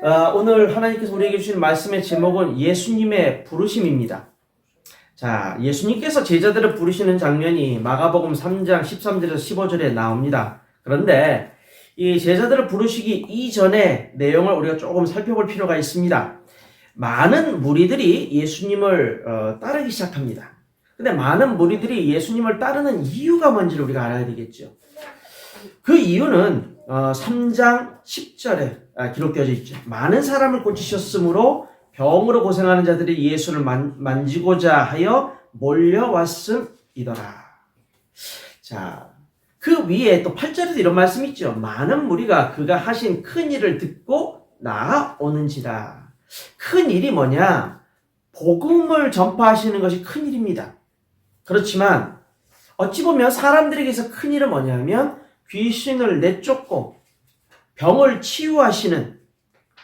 오늘 하나님께서 우리에게 주신 말씀의 제목은 예수님의 부르심입니다. 자, 예수님께서 제자들을 부르시는 장면이 마가복음 3장 13절에서 15절에 나옵니다. 그런데 이 제자들을 부르시기 이전의 내용을 우리가 조금 살펴볼 필요가 있습니다. 많은 무리들이 예수님을 따르기 시작합니다. 근데 많은 무리들이 예수님을 따르는 이유가 뭔지를 우리가 알아야 되겠죠. 그 이유는 3장 10절에 기록되어져 있죠. 많은 사람을 고치셨으므로 병으로 고생하는 자들이 예수를 만지고자 하여 몰려왔음이더라. 자, 그 위에 또 8절에도 이런 말씀이 있죠. 많은 무리가 그가 하신 큰 일을 듣고 나아오는지라. 큰 일이 뭐냐? 복음을 전파하시는 것이 큰 일입니다. 그렇지만 어찌 보면 사람들에게서 큰 일은 뭐냐면 귀신을 내쫓고 병을 치유하시는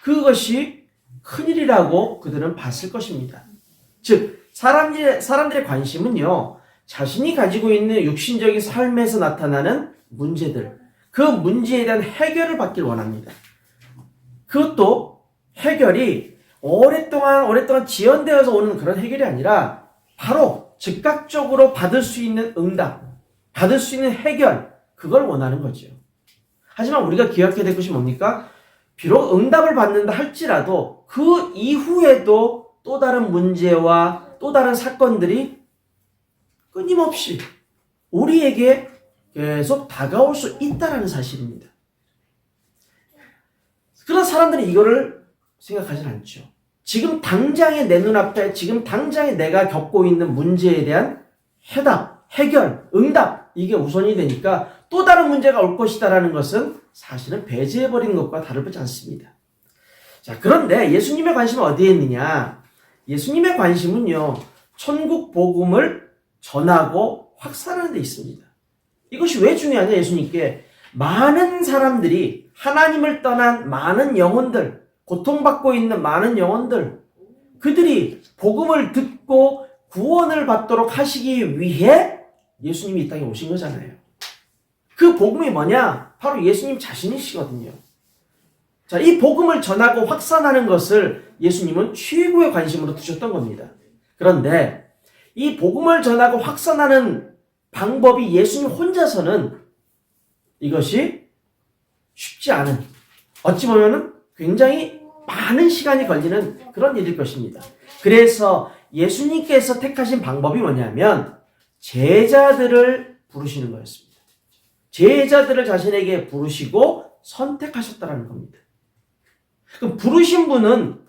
그것이 큰일이라고 그들은 봤을 것입니다. 즉 사람들의 관심은요, 자신이 가지고 있는 육신적인 삶에서 나타나는 문제들, 그 문제에 대한 해결을 받길 원합니다. 그것도 해결이 오랫동안 지연되어서 오는 그런 해결이 아니라 바로 즉각적으로 받을 수 있는 응답, 받을 수 있는 해결, 그걸 원하는 거죠. 하지만 우리가 기억해야 될 것이 뭡니까? 비록 응답을 받는다 할지라도 그 이후에도 또 다른 문제와 또 다른 사건들이 끊임없이 우리에게 계속 다가올 수 있다는 사실입니다. 그런 사람들은 이거를 생각하지 않죠. 지금 당장에 내 눈앞에 지금 당장에 내가 겪고 있는 문제에 대한 해답, 해결, 응답, 이게 우선이 되니까 또 다른 문제가 올 것이다라는 것은 사실은 배제해버린 것과 다르지 않습니다. 자, 그런데 예수님의 관심은 어디에 있느냐? 예수님의 관심은요, 천국 복음을 전하고 확산하는 데 있습니다. 이것이 왜 중요하냐? 예수님께 많은 사람들이 하나님을 떠난 많은 영혼들, 고통받고 있는 많은 영혼들, 그들이 복음을 듣고 구원을 받도록 하시기 위해 예수님이 이 땅에 오신 거잖아요. 그 복음이 뭐냐? 바로 예수님 자신이시거든요. 자, 이 복음을 전하고 확산하는 것을 예수님은 최고의 관심으로 두셨던 겁니다. 그런데 이 복음을 전하고 확산하는 방법이 예수님 혼자서는 이것이 쉽지 않은, 어찌 보면은 굉장히 많은 시간이 걸리는 그런 일일 것입니다. 그래서 예수님께서 택하신 방법이 뭐냐면 제자들을 부르시는 거였습니다. 제자들을 자신에게 부르시고 선택하셨다는 겁니다. 그럼 부르신 분은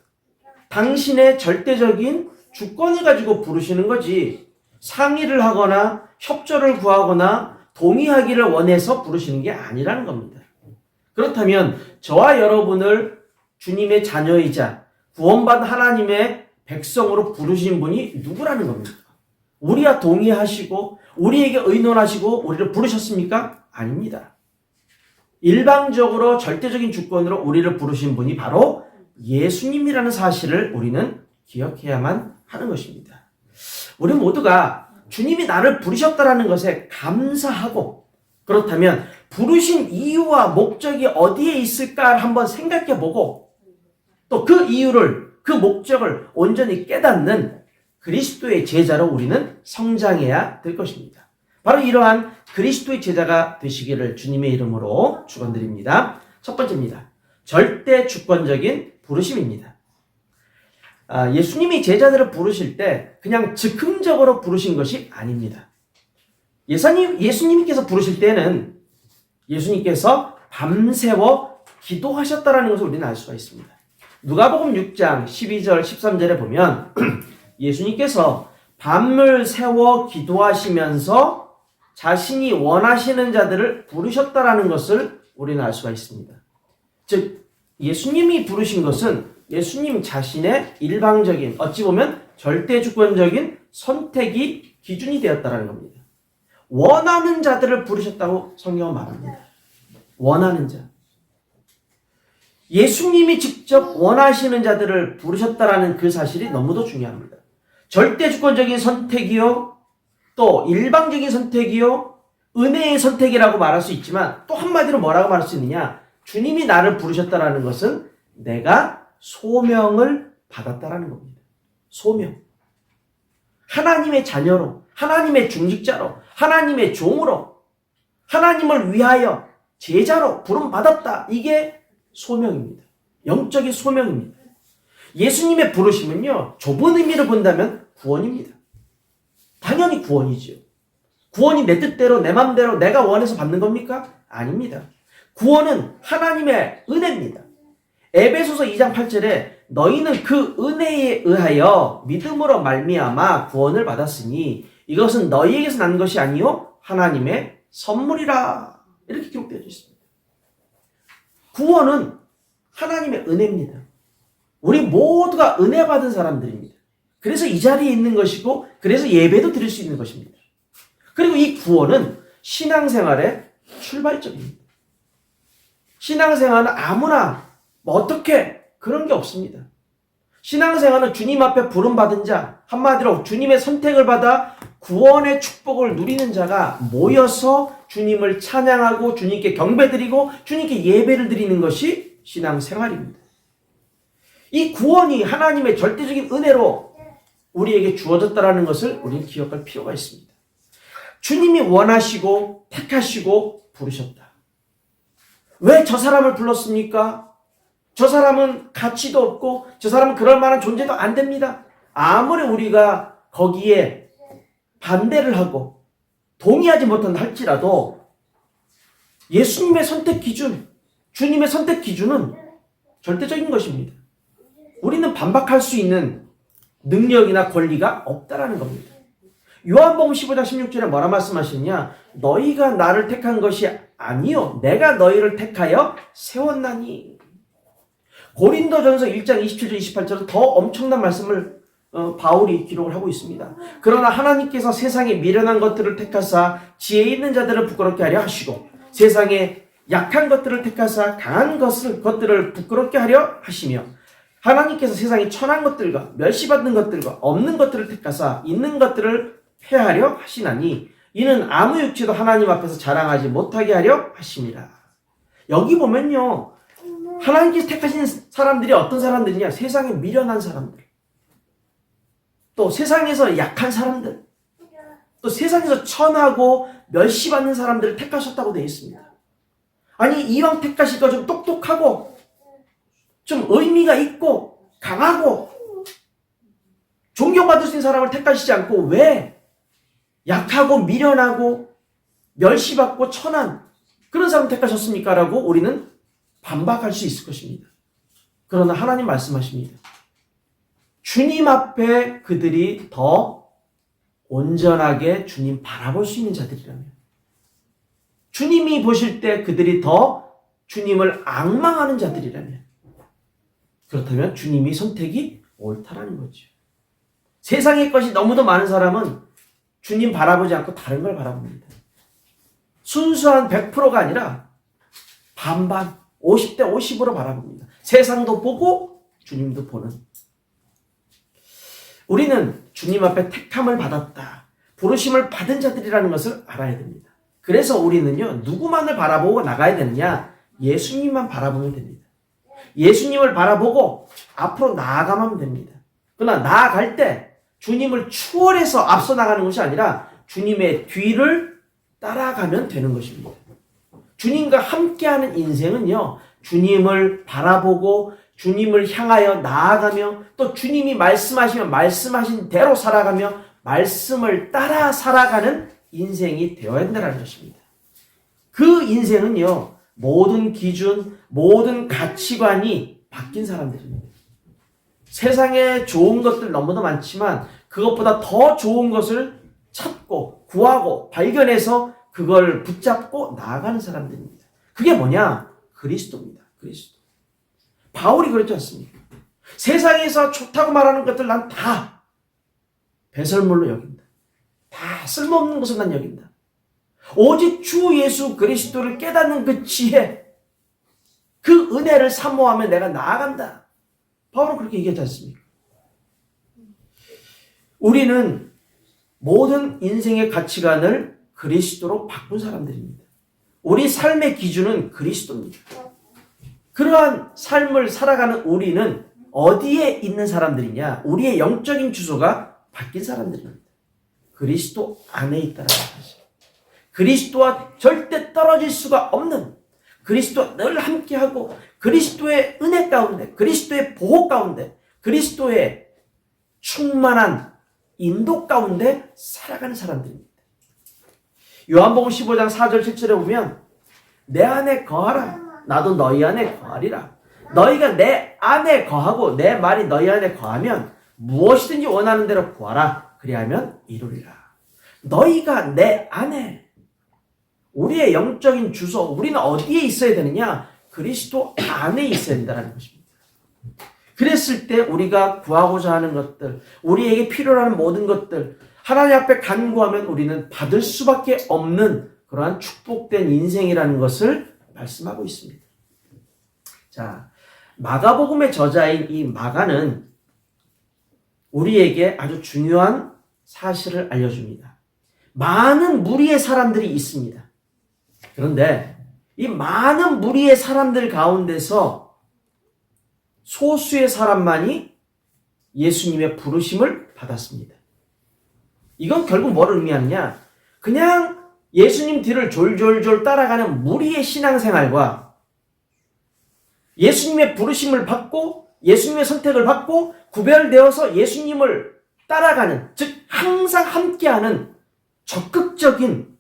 당신의 절대적인 주권을 가지고 부르시는 거지, 상의를 하거나 협조를 구하거나 동의하기를 원해서 부르시는 게 아니라는 겁니다. 그렇다면 저와 여러분을 주님의 자녀이자 구원받은 하나님의 백성으로 부르신 분이 누구라는 겁니까? 우리와 동의하시고 우리에게 의논하시고 우리를 부르셨습니까? 아닙니다. 일방적으로 절대적인 주권으로 우리를 부르신 분이 바로 예수님이라는 사실을 우리는 기억해야만 하는 것입니다. 우리 모두가 주님이 나를 부르셨다는 것에 감사하고, 그렇다면 부르신 이유와 목적이 어디에 있을까 한번 생각해보고, 또 그 이유를, 그 목적을 온전히 깨닫는 그리스도의 제자로 우리는 성장해야 될 것입니다. 바로 이러한 그리스도의 제자가 되시기를 주님의 이름으로 축원드립니다. 첫 번째입니다. 절대 주권적인 부르심입니다. 예수님이 제자들을 부르실 때 그냥 즉흥적으로 부르신 것이 아닙니다. 예수님께서 부르실 때는 예수님께서 밤새워 기도하셨다는 것을 우리는 알 수가 있습니다. 누가복음 6장 12절 13절에 보면 예수님께서 밤을 새워 기도하시면서 자신이 원하시는 자들을 부르셨다라는 것을 우리는 알 수가 있습니다. 즉 예수님이 부르신 것은 예수님 자신의 일방적인, 어찌 보면 절대주권적인 선택이 기준이 되었다라는 겁니다. 원하는 자들을 부르셨다고 성경은 말합니다. 원하는 자. 예수님이 직접 원하시는 자들을 부르셨다라는 그 사실이 너무도 중요합니다. 절대주권적인 선택이요, 또 일방적인 선택이요, 은혜의 선택이라고 말할 수 있지만 또 한마디로 뭐라고 말할 수 있느냐? 주님이 나를 부르셨다라는 것은 내가 소명을 받았다라는 겁니다. 소명. 하나님의 자녀로, 하나님의 중직자로, 하나님의 종으로, 하나님을 위하여 제자로 부름받았다. 이게 소명입니다. 영적인 소명입니다. 예수님의 부르심은요, 좁은 의미를 본다면 구원입니다. 당연히 구원이죠. 구원이 내 뜻대로, 내 맘대로 내가 원해서 받는 겁니까? 아닙니다. 구원은 하나님의 은혜입니다. 에베소서 2장 8절에 너희는 그 은혜에 의하여 믿음으로 말미암아 구원을 받았으니 이것은 너희에게서 난 것이 아니요 하나님의 선물이라. 이렇게 기록되어 있습니다. 구원은 하나님의 은혜입니다. 우리 모두가 은혜 받은 사람들입니다. 그래서 이 자리에 있는 것이고 그래서 예배도 드릴 수 있는 것입니다. 그리고 이 구원은 신앙생활의 출발점입니다. 신앙생활은 아무나 어떻게 그런 게 없습니다. 신앙생활은 주님 앞에 부름받은 자, 한마디로 주님의 선택을 받아 구원의 축복을 누리는 자가 모여서 주님을 찬양하고 주님께 경배드리고 주님께 예배를 드리는 것이 신앙생활입니다. 이 구원이 하나님의 절대적인 은혜로 우리에게 주어졌다는 것을 우리는 기억할 필요가 있습니다. 주님이 원하시고 택하시고 부르셨다. 왜 저 사람을 불렀습니까? 저 사람은 가치도 없고 저 사람은 그럴 만한 존재도 안 됩니다. 아무리 우리가 거기에 반대를 하고 동의하지 못한다 할지라도 예수님의 선택 기준, 주님의 선택 기준은 절대적인 것입니다. 우리는 반박할 수 있는 능력이나 권리가 없다라는 겁니다. 요한복음 15장 16절에 뭐라 말씀하시느냐? 너희가 나를 택한 것이 아니요 내가 너희를 택하여 세웠나니. 고린도전서 1장 27절 28절은 더 엄청난 말씀을 바울이 기록을 하고 있습니다. 그러나 하나님께서 세상에 미련한 것들을 택하사 지혜 있는 자들을 부끄럽게 하려 하시고 세상에 약한 것들을 택하사 강한 것들을 부끄럽게 하려 하시며 하나님께서 세상에 천한 것들과 멸시받는 것들과 없는 것들을 택하사 있는 것들을 폐하려 하시나니 이는 아무 육체도 하나님 앞에서 자랑하지 못하게 하려 하심이라. 여기 보면요, 하나님께서 택하신 사람들이 어떤 사람들이냐? 세상에 미련한 사람들, 또 세상에서 약한 사람들, 또 세상에서 천하고 멸시받는 사람들을 택하셨다고 되어 있습니다. 아니, 이왕 택하실까 좀 똑똑하고 좀 의미가 있고 강하고 존경받을 수 있는 사람을 택하시지 않고 왜 약하고 미련하고 멸시받고 천한 그런 사람 택하셨습니까? 라고 우리는 반박할 수 있을 것입니다. 그러나 하나님 말씀하십니다. 주님 앞에 그들이 더 온전하게 주님 바라볼 수 있는 자들이라면, 주님이 보실 때 그들이 더 주님을 앙망하는 자들이라면, 그렇다면 주님이 선택이 옳다라는 거죠. 세상의 것이 너무도 많은 사람은 주님 바라보지 않고 다른 걸 바라봅니다. 순수한 100%가 아니라 반반, 50대 50으로 바라봅니다. 세상도 보고 주님도 보는. 우리는 주님 앞에 택함을 받았다, 부르심을 받은 자들이라는 것을 알아야 됩니다. 그래서 우리는요, 누구만을 바라보고 나가야 되느냐? 예수님만 바라보면 됩니다. 예수님을 바라보고 앞으로 나아가면 됩니다. 그러나 나아갈 때 주님을 추월해서 앞서 나가는 것이 아니라 주님의 뒤를 따라가면 되는 것입니다. 주님과 함께하는 인생은요, 주님을 바라보고 주님을 향하여 나아가며 또 주님이 말씀하시면 말씀하신 대로 살아가며 말씀을 따라 살아가는 인생이 되어야 한다는 것입니다. 그 인생은요, 모든 기준, 모든 가치관이 바뀐 사람들입니다. 세상에 좋은 것들 너무도 많지만 그것보다 더 좋은 것을 찾고 구하고 발견해서 그걸 붙잡고 나아가는 사람들입니다. 그게 뭐냐? 그리스도입니다. 그리스도. 바울이 그랬지 않습니까? 세상에서 좋다고 말하는 것들 난 다 배설물로 여긴다. 다 쓸모없는 것을 난 여긴다. 오직 주 예수 그리스도를 깨닫는 그 지혜, 그 은혜를 사모하며 내가 나아간다. 바울은 그렇게 얘기하지 않습니까? 우리는 모든 인생의 가치관을 그리스도로 바꾼 사람들입니다. 우리 삶의 기준은 그리스도입니다. 그러한 삶을 살아가는 우리는 어디에 있는 사람들이냐? 우리의 영적인 주소가 바뀐 사람들입니다. 그리스도 안에 있다는 사실. 그리스도와 절대 떨어질 수가 없는, 그리스도와 늘 함께하고 그리스도의 은혜 가운데, 그리스도의 보호 가운데, 그리스도의 충만한 인도 가운데 살아가는 사람들입니다. 요한복음 15장 4절 7절에 보면 내 안에 거하라, 나도 너희 안에 거하리라. 너희가 내 안에 거하고 내 말이 너희 안에 거하면 무엇이든지 원하는 대로 구하라. 그리하면 이루리라. 너희가 내 안에, 우리의 영적인 주소, 우리는 어디에 있어야 되느냐? 그리스도 안에 있어야 된다는 것입니다. 그랬을 때 우리가 구하고자 하는 것들, 우리에게 필요한 모든 것들, 하나님 앞에 간구하면 우리는 받을 수밖에 없는 그러한 축복된 인생이라는 것을 말씀하고 있습니다. 자, 마가복음의 저자인 이 마가는 우리에게 아주 중요한 사실을 알려줍니다. 많은 무리의 사람들이 있습니다. 그런데 이 많은 무리의 사람들 가운데서 소수의 사람만이 예수님의 부르심을 받았습니다. 이건 결국 뭐를 의미하느냐? 그냥 예수님 뒤를 졸졸졸 따라가는 무리의 신앙생활과 예수님의 부르심을 받고 예수님의 선택을 받고 구별되어서 예수님을 따라가는, 즉 항상 함께하는 적극적인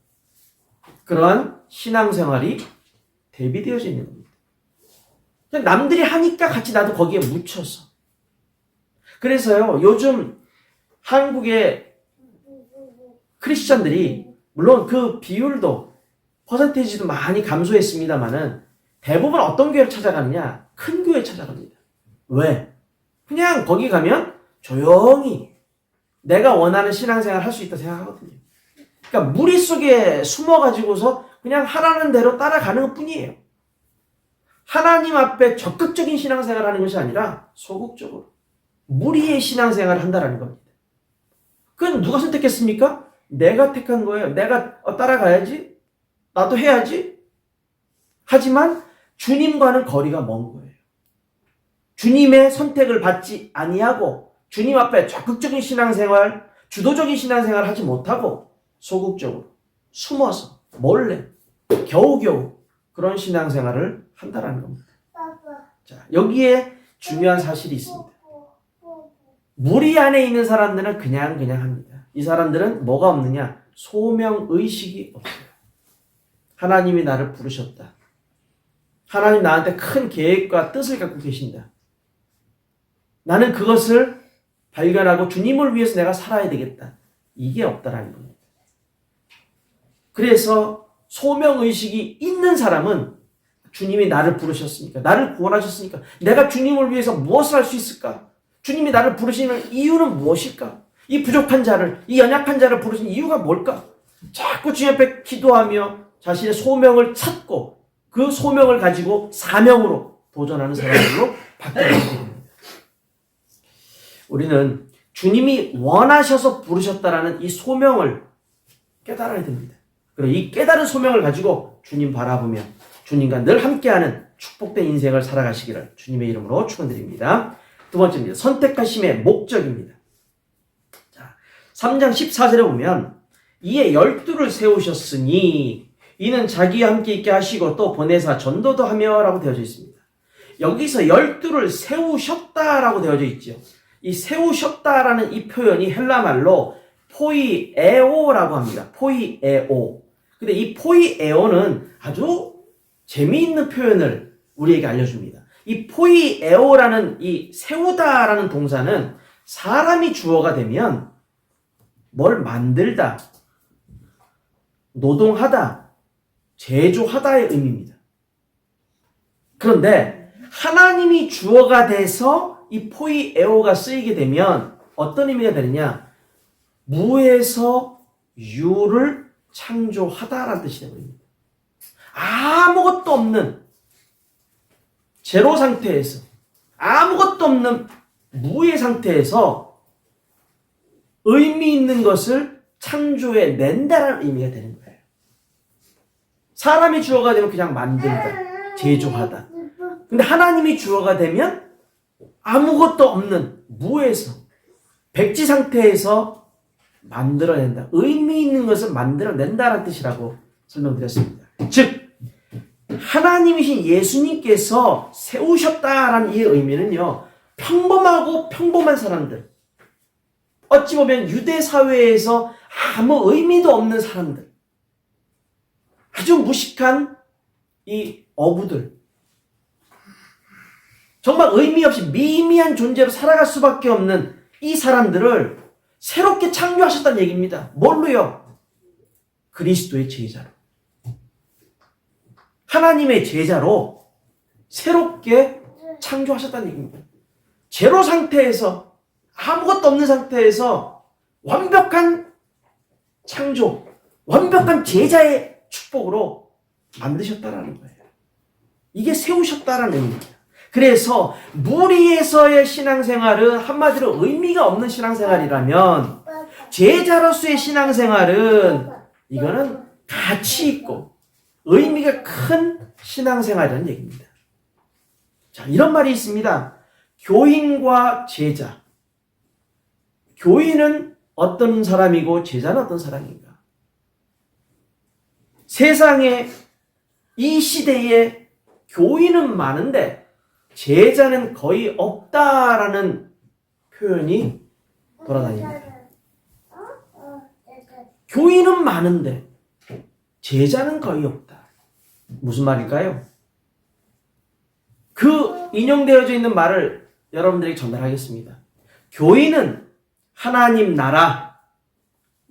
그러한 신앙생활이 대비되어져 있는 겁니다. 그냥 남들이 하니까 같이 나도 거기에 묻혀서. 그래서요, 요즘 한국의 크리스천들이 물론 그 비율도 퍼센테이지도 많이 감소했습니다만은 대부분 어떤 교회를 찾아가느냐? 큰 교회 찾아갑니다. 왜? 그냥 거기 가면 조용히 내가 원하는 신앙생활 할 수 있다 생각하거든요. 그러니까 무리 속에 숨어가지고서 그냥 하라는 대로 따라가는 것 뿐이에요. 하나님 앞에 적극적인 신앙생활을 하는 것이 아니라 소극적으로 무리의 신앙생활을 한다는 겁니다. 그건 누가 선택했습니까? 내가 택한 거예요. 내가 따라가야지. 나도 해야지. 하지만 주님과는 거리가 먼 거예요. 주님의 선택을 받지 아니하고 주님 앞에 적극적인 신앙생활, 주도적인 신앙생활을 하지 못하고 소극적으로 숨어서 몰래 겨우겨우 그런 신앙생활을 한다는 겁니다. 자, 여기에 중요한 사실이 있습니다. 무리 안에 있는 사람들은 그냥 합니다. 이 사람들은 뭐가 없느냐? 소명의식이 없어요. 하나님이 나를 부르셨다. 하나님 나한테 큰 계획과 뜻을 갖고 계신다. 나는 그것을 발견하고 주님을 위해서 내가 살아야 되겠다. 이게 없다라는 겁니다. 그래서 소명의식이 있는 사람은 주님이 나를 부르셨으니까, 나를 구원하셨으니까 내가 주님을 위해서 무엇을 할 수 있을까? 주님이 나를 부르시는 이유는 무엇일까? 이 부족한 자를, 이 연약한 자를 부르신 이유가 뭘까? 자꾸 주님 앞에 기도하며 자신의 소명을 찾고 그 소명을 가지고 사명으로 도전하는 사람들로 바뀌게 됩니다. 우리는 주님이 원하셔서 부르셨다라는 이 소명을 깨달아야 됩니다. 그리고 이 깨달은 소명을 가지고 주님 바라보며 주님과 늘 함께하는 축복된 인생을 살아가시기를 주님의 이름으로 축원드립니다. 두 번째입니다. 선택하심의 목적입니다. 자, 3장 14절에 보면 이에 12를 세우셨으니 이는 자기와 함께 있게 하시고 또 보내사 전도도 하며 라고 되어져 있습니다. 여기서 12를 세우셨다라고 되어져 있죠. 이 세우셨다라는 이 표현이 헬라말로 포이에오라고 합니다. 포이에오. 근데 이 포이에오는 아주 재미있는 표현을 우리에게 알려줍니다. 이 포이에오라는 이 세우다라는 동사는 사람이 주어가 되면 뭘 만들다, 노동하다, 제조하다의 의미입니다. 그런데 하나님이 주어가 돼서 이 포이에오가 쓰이게 되면 어떤 의미가 되느냐? 무에서 유를 창조하다라는 뜻이 되버립니다. 아무것도 없는 제로 상태에서, 아무것도 없는 무의 상태에서 의미 있는 것을 창조해 낸다라는 의미가 되는 거예요. 사람이 주어가 되면 그냥 만들다, 제조하다. 근데 하나님이 주어가 되면 아무것도 없는 무에서, 백지 상태에서 만들어낸다. 의미 있는 것을 만들어낸다는 뜻이라고 설명드렸습니다. 즉 하나님이신 예수님께서 세우셨다라는 이 의미는요, 평범하고 평범한 사람들, 어찌 보면 유대 사회에서 아무 의미도 없는 사람들, 아주 무식한 이 어부들, 정말 의미 없이 미미한 존재로 살아갈 수밖에 없는 이 사람들을 새롭게 창조하셨다는 얘기입니다. 뭘로요? 그리스도의 제자로. 하나님의 제자로 새롭게 창조하셨다는 얘기입니다. 제로 상태에서, 아무것도 없는 상태에서 완벽한 창조, 완벽한 제자의 축복으로 만드셨다라는 거예요. 이게 세우셨다라는 의미입니다. 그래서 무리에서의 신앙생활은 한마디로 의미가 없는 신앙생활이라면, 제자로서의 신앙생활은 이거는 가치 있고 의미가 큰 신앙생활이라는 얘기입니다. 자, 이런 말이 있습니다. 교인과 제자. 교인은 어떤 사람이고 제자는 어떤 사람인가? 세상에, 이 시대에 교인은 많은데 제자는 거의 없다라는 표현이 돌아다닙니다. 교인은 많은데 제자는 거의 없다. 무슨 말일까요? 그 인용되어져 있는 말을 여러분들에게 전달하겠습니다. 교인은 하나님 나라,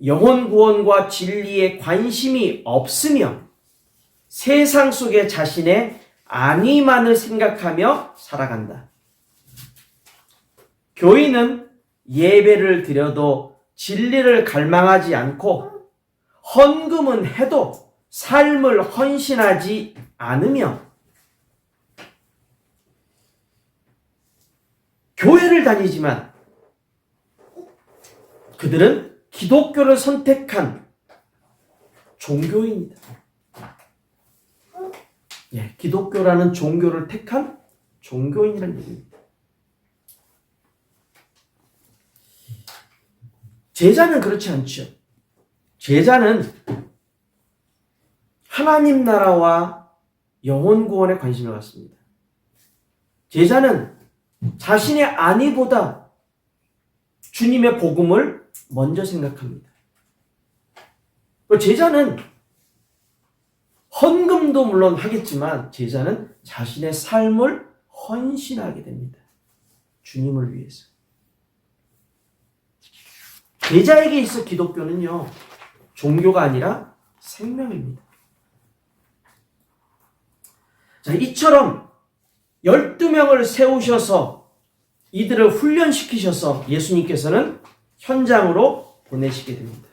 영혼 구원과 진리에 관심이 없으며 세상 속에 자신의 안위만을 생각하며 살아간다. 교인은 예배를 드려도 진리를 갈망하지 않고 헌금은 해도 삶을 헌신하지 않으며 교회를 다니지만 그들은 기독교를 선택한 종교인이다. 예, 기독교라는 종교를 택한 종교인이라는 얘기입니다. 제자는 그렇지 않죠. 제자는 하나님 나라와 영혼 구원에 관심을 갖습니다. 제자는 자신의 안위보다 주님의 복음을 먼저 생각합니다. 제자는 헌금도 물론 하겠지만 제자는 자신의 삶을 헌신하게 됩니다. 주님을 위해서. 제자에게 있어 기독교는요, 종교가 아니라 생명입니다. 자, 이처럼 12명을 세우셔서 이들을 훈련시키셔서 예수님께서는 현장으로 보내시게 됩니다.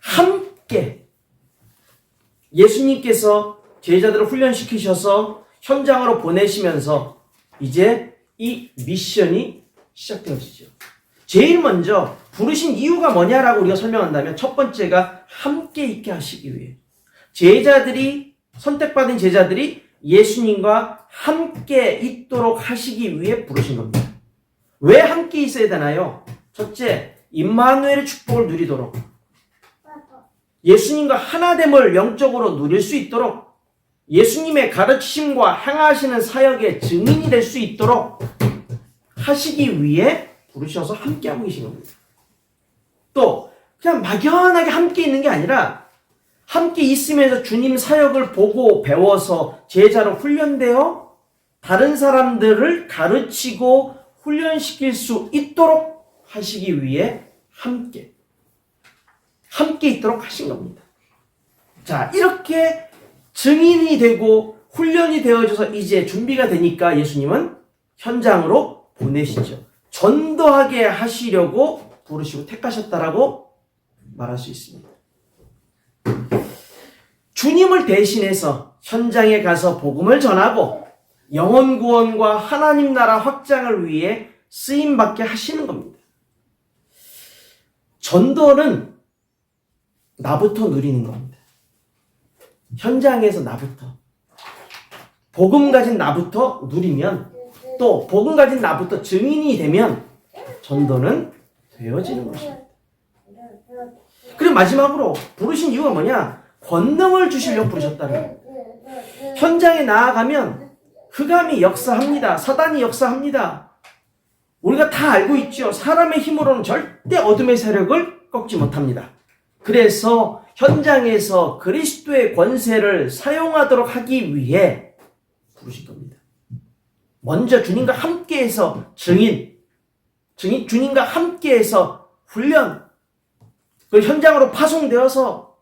함께 예수님께서 제자들을 훈련시키셔서 현장으로 보내시면서 이제 이 미션이 시작되어지죠. 제일 먼저 부르신 이유가 뭐냐라고 우리가 설명한다면 첫 번째가 함께 있게 하시기 위해, 제자들이, 선택받은 제자들이 예수님과 함께 있도록 하시기 위해 부르신 겁니다. 왜 함께 있어야 되나요? 첫째, 임마누엘의 축복을 누리도록, 예수님과 하나됨을 영적으로 누릴 수 있도록, 예수님의 가르치심과 행하시는 사역의 증인이 될 수 있도록 하시기 위해 부르셔서 함께하고 계신 겁니다. 또 그냥 막연하게 함께 있는 게 아니라 함께 있으면서 주님 사역을 보고 배워서 제자로 훈련되어 다른 사람들을 가르치고 훈련시킬 수 있도록 하시기 위해 함께 있도록 하신 겁니다. 자, 이렇게 증인이 되고 훈련이 되어져서 이제 준비가 되니까 예수님은 현장으로 보내시죠. 전도하게 하시려고 부르시고 택하셨다라고 말할 수 있습니다. 주님을 대신해서 현장에 가서 복음을 전하고 영혼 구원과 하나님 나라 확장을 위해 쓰임받게 하시는 겁니다. 전도는 나부터 누리는 겁니다. 현장에서 나부터. 복음 가진 나부터 누리면, 또 복음 가진 나부터 증인이 되면 전도는 되어지는 것입니다. 그리고 마지막으로 부르신 이유가 뭐냐? 권능을 주시려고 부르셨다는 거예요. 현장에 나아가면 흑암이 역사합니다. 사단이 역사합니다. 우리가 다 알고 있죠. 사람의 힘으로는 절대 어둠의 세력을 꺾지 못합니다. 그래서 현장에서 그리스도의 권세를 사용하도록 하기 위해 부르신 겁니다. 먼저 주님과 함께해서 주님과 함께해서 훈련, 그 현장으로 파송되어서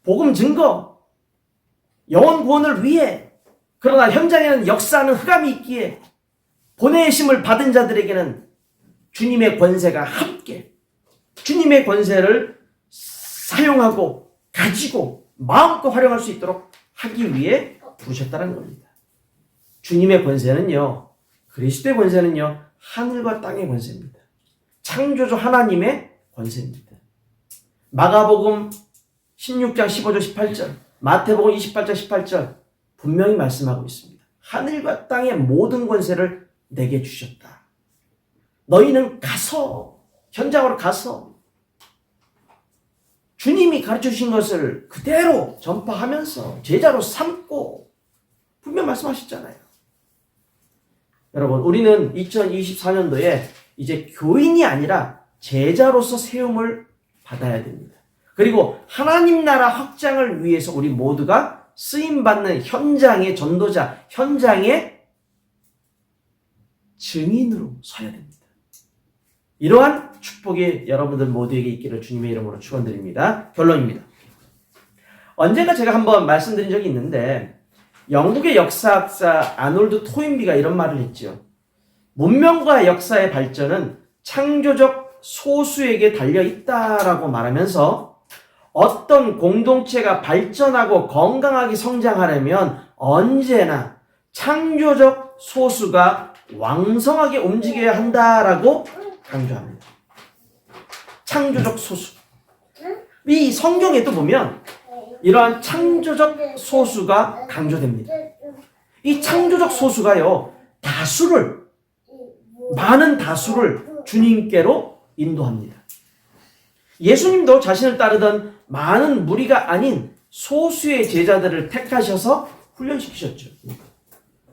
복음 증거, 영혼 구원을 위해. 그러나 현장에는 역사하는 흑암이 있기에 보내심을 받은 자들에게는 주님의 권세가 함께, 주님의 권세를 사용하고 가지고 마음껏 활용할 수 있도록 하기 위해 부르셨다는 겁니다. 주님의 권세는요, 그리스도의 권세는요, 하늘과 땅의 권세입니다. 창조주 하나님의 권세입니다. 마가복음 16장 15절 18절, 마태복음 28장 18절 분명히 말씀하고 있습니다. 하늘과 땅의 모든 권세를 내게 주셨다. 너희는 가서, 현장으로 가서 주님이 가르쳐 주신 것을 그대로 전파하면서 제자로 삼고, 분명 말씀하셨잖아요. 여러분, 우리는 2024년도에 이제 교인이 아니라 제자로서 세움을 받아야 됩니다. 그리고 하나님 나라 확장을 위해서 우리 모두가 쓰임받는 현장의 전도자, 현장의 증인으로 서야 됩니다. 이러한 축복이 여러분들 모두에게 있기를 주님의 이름으로 축원드립니다. 결론입니다. 언젠가 제가 한번 말씀드린 적이 있는데, 영국의 역사학자 아놀드 토인비가 이런 말을 했죠. 문명과 역사의 발전은 창조적 소수에게 달려있다라고 말하면서, 어떤 공동체가 발전하고 건강하게 성장하려면 언제나 창조적 소수가 왕성하게 움직여야 한다라고 강조합니다. 창조적 소수. 이 성경에도 보면 이러한 창조적 소수가 강조됩니다. 이 창조적 소수가요, 많은 다수를 주님께로 인도합니다. 예수님도 자신을 따르던 많은 무리가 아닌 소수의 제자들을 택하셔서 훈련시키셨죠.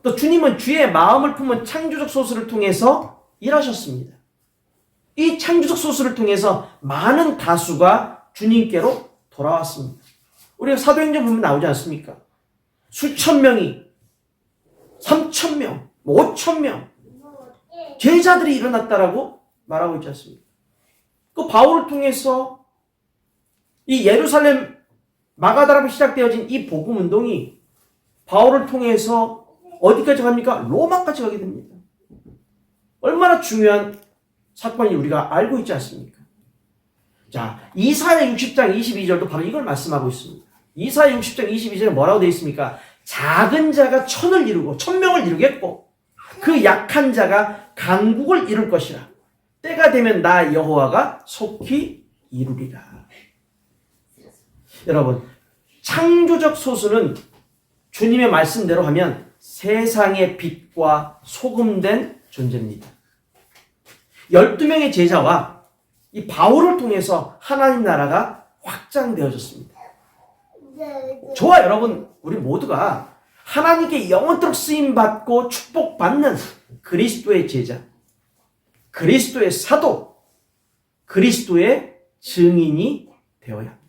또 주님은 주의 마음을 품은 창조적 소수를 통해서 일하셨습니다. 이 창조적 소수를 통해서 많은 다수가 주님께로 돌아왔습니다. 우리가 사도행전 보면 나오지 않습니까? 수천 명이, 3,000명, 5,000명 제자들이 일어났다라고 말하고 있지 않습니까? 그 바울을 통해서 이 예루살렘 마가다라로 시작되어진 이 복음 운동이 바울을 통해서 어디까지 갑니까? 로마까지 가게 됩니다. 얼마나 중요한 사건이 우리가 알고 있지 않습니까? 자, 이사야 60장 22절도 바로 이걸 말씀하고 있습니다. 이사야 60장 22절에 뭐라고 되어 있습니까? 작은 자가 천을 이루고 1,000명을 이루겠고 그 약한 자가 강국을 이룰 것이라. 때가 되면 나 여호와가 속히 이루리라. 여러분, 창조적 소수는 주님의 말씀대로 하면 세상의 빛과 소금된 존재입니다. 12명의 제자와 이 바울을 통해서 하나님 나라가 확장되어졌습니다. 저와 여러분, 우리 모두가 하나님께 영원토록 쓰임받고 축복받는 그리스도의 제자, 그리스도의 사도, 그리스도의 증인이 되어야 합니다.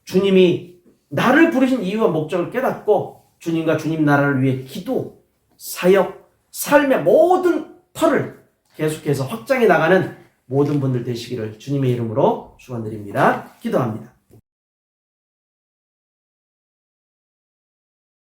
주님이 나를 부르신 이유와 목적을 깨닫고 주님과 주님 나라를 위해 기도, 사역, 삶의 모든 터를 계속해서 확장해 나가는 모든 분들 되시기를 주님의 이름으로 축원드립니다. 기도합니다.